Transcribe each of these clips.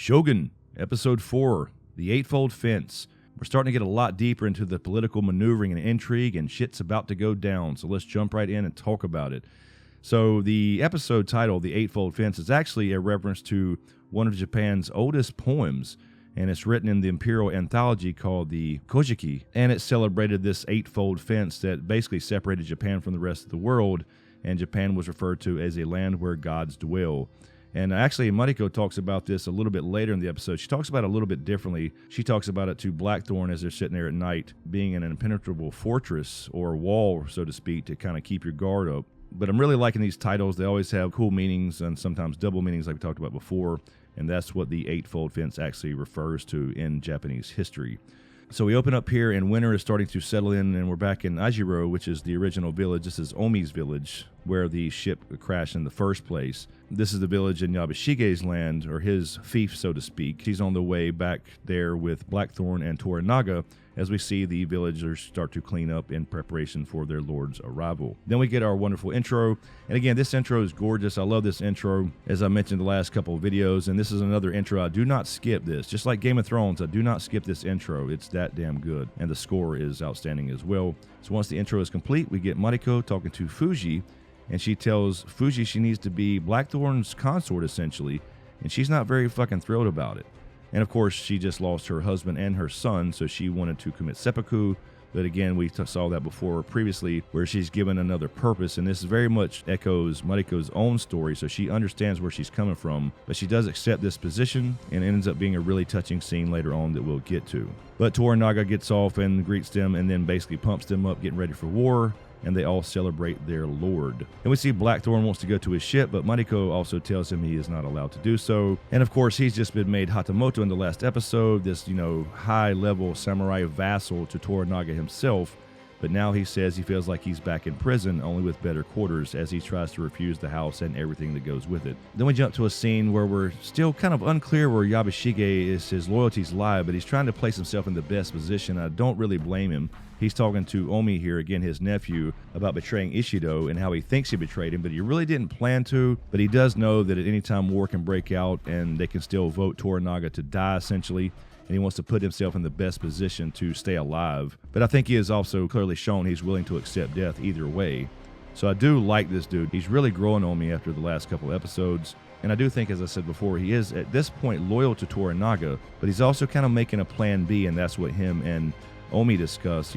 Shogun, Episode 4, The Eightfold Fence. We're starting to get a lot deeper into the political maneuvering and intrigue, and shit's about to go down, so let's jump right in and talk about it. So the episode title, The Eightfold Fence, is actually a reference to one of Japan's oldest poems, and it's written in the imperial anthology called the Kojiki, and it celebrated this eightfold fence that basically separated Japan from the rest of the world, and Japan was referred to as a land where gods dwell. And actually, Mariko talks about this a little bit later in the episode. She talks about it a little bit differently. She talks about it to Blackthorn as they're sitting there at night, being an impenetrable fortress or wall, so to speak, to kind of keep your guard up. But I'm really liking these titles. They always have cool meanings and sometimes double meanings like we talked about before. And that's what the Eightfold Fence actually refers to in Japanese history. So we open up here, and winter is starting to settle in, and we're back in Ajiro, which is the original village. This is Omi's village, where the ship crashed in the first place. This is the village in Yabashige's land, or his fief, so to speak. He's on the way back there with Blackthorn and Toranaga, as we see the villagers start to clean up in preparation for their lord's arrival. Then we get our wonderful intro, and again, this intro is gorgeous. I love this intro, as I mentioned in the last couple of videos, and this is another intro. I do not skip this. Just like Game of Thrones, I do not skip this intro. It's that damn good, and the score is outstanding as well. So once the intro is complete, we get Mariko talking to Fuji, and she tells Fuji she needs to be Blackthorn's consort, essentially, and she's not very fucking thrilled about it. And of course, she just lost her husband and her son, so she wanted to commit seppuku. But again, we saw that before previously, where she's given another purpose, and this very much echoes Mariko's own story, so she understands where she's coming from. But she does accept this position, and it ends up being a really touching scene later on that we'll get to. But Toranaga gets off and greets them, and then basically pumps them up, getting ready for war, and they all celebrate their lord. And we see Blackthorn wants to go to his ship, but Mariko also tells him he is not allowed to do so. And of course, he's just been made Hatamoto in the last episode, this, high-level samurai vassal to Toranaga himself. But now he says he feels like he's back in prison, only with better quarters, as he tries to refuse the house and everything that goes with it. Then we jump to a scene where we're still kind of unclear where Yabashige his loyalties lie, but he's trying to place himself in the best position. I don't really blame him. He's talking to Omi here, again, his nephew, about betraying Ishido and how he thinks he betrayed him, but he really didn't plan to. But he does know that at any time war can break out and they can still vote Toranaga to die, essentially. And he wants to put himself in the best position to stay alive. But I think he has also clearly shown he's willing to accept death either way. So I do like this dude. He's really growing on me after the last couple episodes. And I do think, as I said before, he is at this point loyal to Toranaga, but he's also kind of making a plan B, and that's what him and Omi discussed.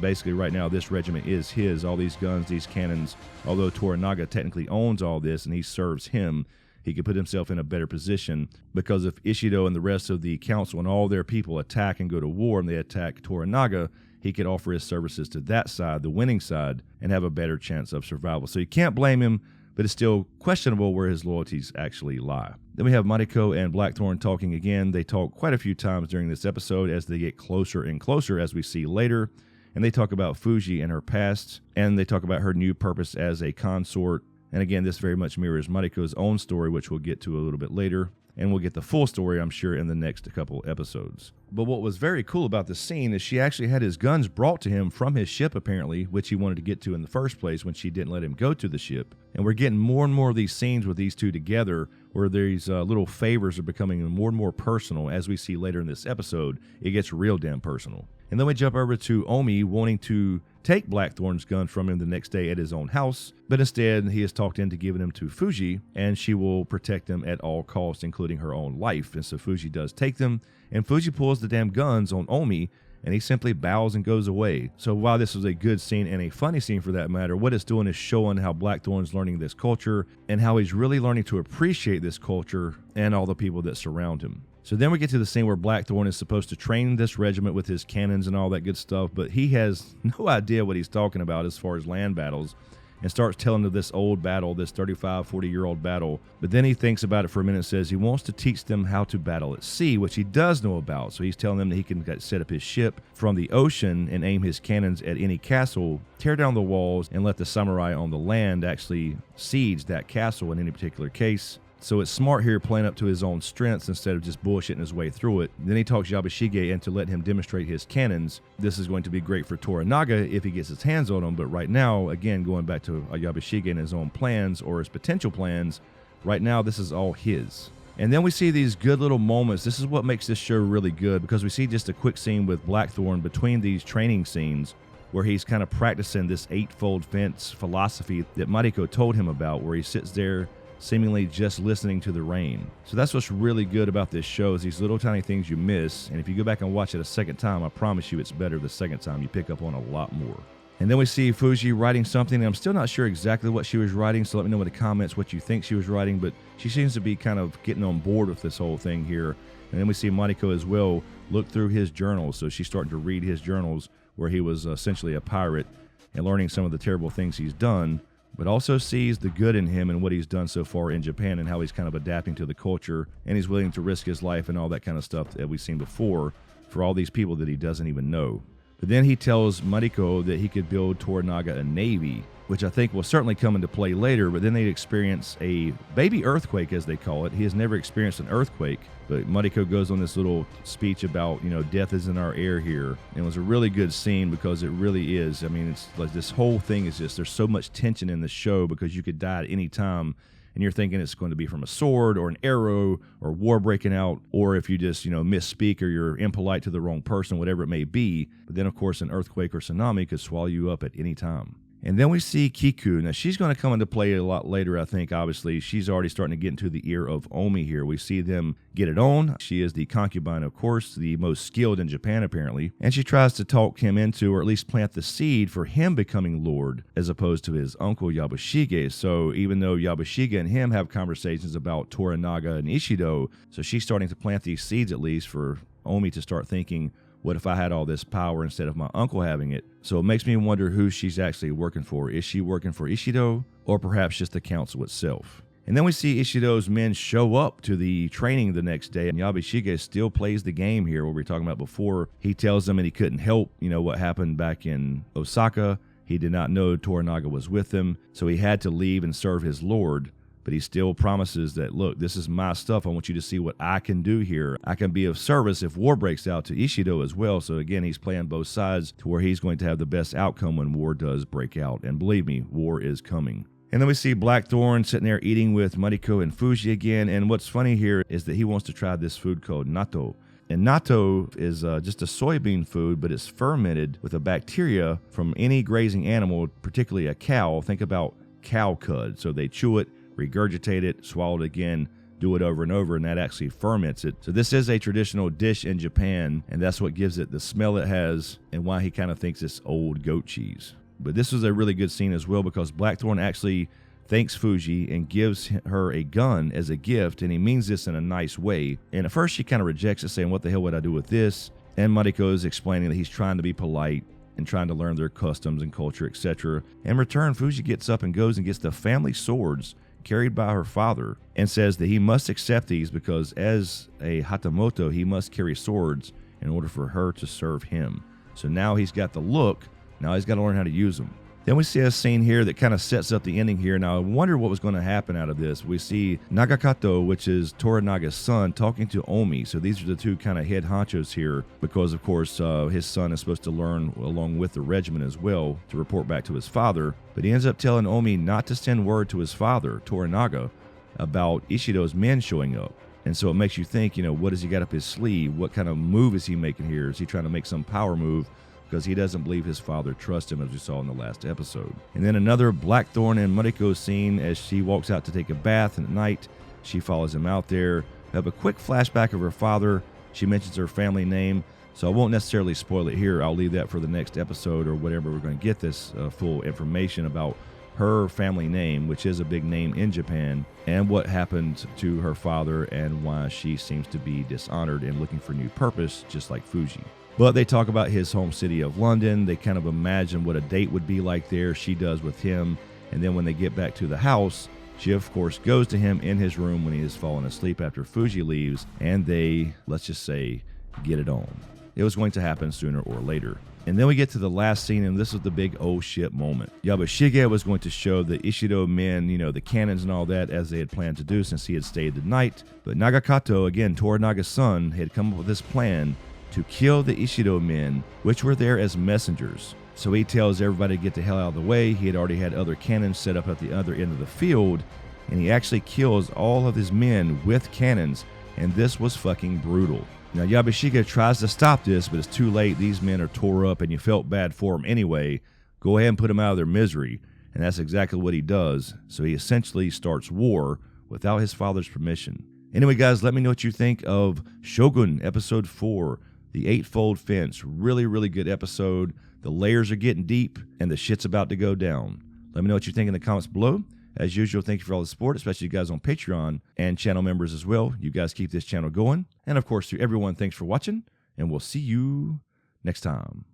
Basically right now this regiment is his, all these guns, these cannons. Although Toranaga technically owns all this and he serves him, he could put himself in a better position, because if Ishido and the rest of the council and all their people attack and go to war and they attack Toranaga, he could offer his services to that side, the winning side, and have a better chance of survival. So you can't blame him, but it's still questionable where his loyalties actually lie. Then we have Mariko and Blackthorn talking again. They talk quite a few times during this episode as they get closer and closer, as we see later. And they talk about Fuji and her past, and they talk about her new purpose as a consort. And again, this very much mirrors Mariko's own story, which we'll get to a little bit later. And we'll get the full story, I'm sure, in the next couple episodes. But what was very cool about this scene is she actually had his guns brought to him from his ship, apparently, which he wanted to get to in the first place when she didn't let him go to the ship. And we're getting more and more of these scenes with these two together, where these little favors are becoming more and more personal. As we see later in this episode, it gets real damn personal. And then we jump over to Omi wanting to take Blackthorn's gun from him the next day at his own house, but instead he is talked into giving them to Fuji, and she will protect them at all costs, including her own life. And so Fuji does take them, and Fuji pulls the damn guns on Omi, and he simply bows and goes away. So while this was a good scene, and a funny scene for that matter, what it's doing is showing how Blackthorn's learning this culture, and how he's really learning to appreciate this culture and all the people that surround him. So then we get to the scene where Blackthorn is supposed to train this regiment with his cannons and all that good stuff, but he has no idea what he's talking about as far as land battles, and starts telling of this old battle, this 35, 40-year-old battle. But then he thinks about it for a minute and says he wants to teach them how to battle at sea, which he does know about. So he's telling them that he can set up his ship from the ocean and aim his cannons at any castle, tear down the walls, and let the samurai on the land actually siege that castle in any particular case. So it's smart here, playing up to his own strengths instead of just bullshitting his way through it. Then he talks Yabashige into letting him demonstrate his cannons. This is going to be great for Toranaga if he gets his hands on them, but right now, again, going back to Yabashige and his own plans, or his potential plans, right now this is all his. And then we see these good little moments. This is what makes this show really good, because we see just a quick scene with Blackthorn between these training scenes where he's kind of practicing this eightfold fence philosophy that Mariko told him about, where he sits there seemingly just listening to the rain. So that's what's really good about this show, is these little tiny things you miss. And if you go back and watch it a second time, I promise you it's better the second time. You pick up on a lot more. And then we see Fuji writing something, and I'm still not sure exactly what she was writing, so let me know in the comments what you think she was writing, but she seems to be kind of getting on board with this whole thing here. And then we see Mariko as well look through his journals, so she's starting to read his journals where he was essentially a pirate and learning some of the terrible things he's done, but also sees the good in him and what he's done so far in Japan and how he's kind of adapting to the culture, and he's willing to risk his life and all that kind of stuff that we've seen before for all these people that he doesn't even know. But then he tells Mariko that he could build Toranaga a navy, which I think will certainly come into play later, but then they experience a baby earthquake, as they call it. He has never experienced an earthquake, but Mariko goes on this little speech about, death is in our air here. And it was a really good scene, because it really is. I mean, it's like this whole thing is just, there's so much tension in the show, because you could die at any time, and you're thinking it's going to be from a sword or an arrow or war breaking out, or if you just, misspeak or you're impolite to the wrong person, whatever it may be. But then, of course, an earthquake or tsunami could swallow you up at any time. And then we see Kiku. Now, she's going to come into play a lot later, I think. Obviously, she's already starting to get into the ear of Omi here. We see them get it on. She is the concubine, of course, the most skilled in Japan, apparently. And she tries to talk him into, or at least plant the seed for him becoming lord, as opposed to his uncle Yabushige. So even though Yabushige and him have conversations about Toranaga and Ishido, so she's starting to plant these seeds, at least, for Omi to start thinking, what if I had all this power instead of my uncle having it? So it makes me wonder who she's actually working for. Is she working for Ishido, or perhaps just the council itself? And then we see Ishido's men show up to the training the next day, and Yabushige still plays the game here, what we were talking about before. He tells them, and he couldn't help, what happened back in Osaka. He did not know Toranaga was with him, so he had to leave and serve his lord. But he still promises that, look, this is my stuff. I want you to see what I can do here. I can be of service if war breaks out to Ishido as well. So again, he's playing both sides to where he's going to have the best outcome when war does break out. And believe me, war is coming. And then we see Blackthorn sitting there eating with Mariko and Fuji again. And what's funny here is that he wants to try this food called natto. And natto is just a soybean food, but it's fermented with a bacteria from any grazing animal, particularly a cow. Think about cow cud. So they chew it, regurgitate it, swallow it again, do it over and over, and that actually ferments it. So this is a traditional dish in Japan, and that's what gives it the smell it has and why he kind of thinks it's old goat cheese. But this was a really good scene as well, because Blackthorn actually thanks Fuji and gives her a gun as a gift, and he means this in a nice way. And at first she kind of rejects it, saying, what the hell would I do with this? And Mariko is explaining that he's trying to be polite and trying to learn their customs and culture, etc. In return, Fuji gets up and goes and gets the family swords carried by her father, and says that he must accept these because as a Hatamoto, he must carry swords in order for her to serve him. So now he's got the look, now he's got to learn how to use them. Then we see a scene here that kind of sets up the ending here. Now I wonder what was going to happen out of this. We see Nagakato, which is Toranaga's son, talking to Omi. So these are the two kind of head honchos here, because of course his son is supposed to learn along with the regiment as well to report back to his father. But he ends up telling Omi not to send word to his father, Toranaga, about Ishido's men showing up. And so it makes you think, what has he got up his sleeve? What kind of move is he making here? Is he trying to make some power move? Because he doesn't believe his father trusts him, as we saw in the last episode. And then another Blackthorn and Mariko scene as she walks out to take a bath, and at night she follows him out there. We have a quick flashback of her father. She mentions her family name, so I won't necessarily spoil it here. I'll leave that for the next episode or whatever we're going to get this full information about her family name, which is a big name in Japan, and what happened to her father and why she seems to be dishonored and looking for new purpose, just like Fuji. But they talk about his home city of London. They kind of imagine what a date would be like there. She does with him. And then when they get back to the house, she, of course, goes to him in his room when he has fallen asleep after Fuji leaves. And they, let's just say, get it on. It was going to happen sooner or later. And then we get to the last scene, and this is the big oh shit moment. Yabushige was going to show the Ishido men, the cannons and all that, as they had planned to do since he had stayed the night. But Nagakato, again, Toranaga's son, had come up with this plan to kill the Ishido men, which were there as messengers. So he tells everybody to get the hell out of the way. He had already had other cannons set up at the other end of the field, and he actually kills all of his men with cannons, and this was fucking brutal. Now, Yabashika tries to stop this, but it's too late. These men are tore up, and you felt bad for them anyway. Go ahead and put them out of their misery, and that's exactly what he does. So he essentially starts war without his father's permission. Anyway, guys, let me know what you think of Shogun Episode 4, The Eightfold Fence. Really, really good episode. The layers are getting deep, and the shit's about to go down. Let me know what you think in the comments below. As usual, thank you for all the support, especially you guys on Patreon and channel members as well. You guys keep this channel going. And of course, to everyone, thanks for watching, and we'll see you next time.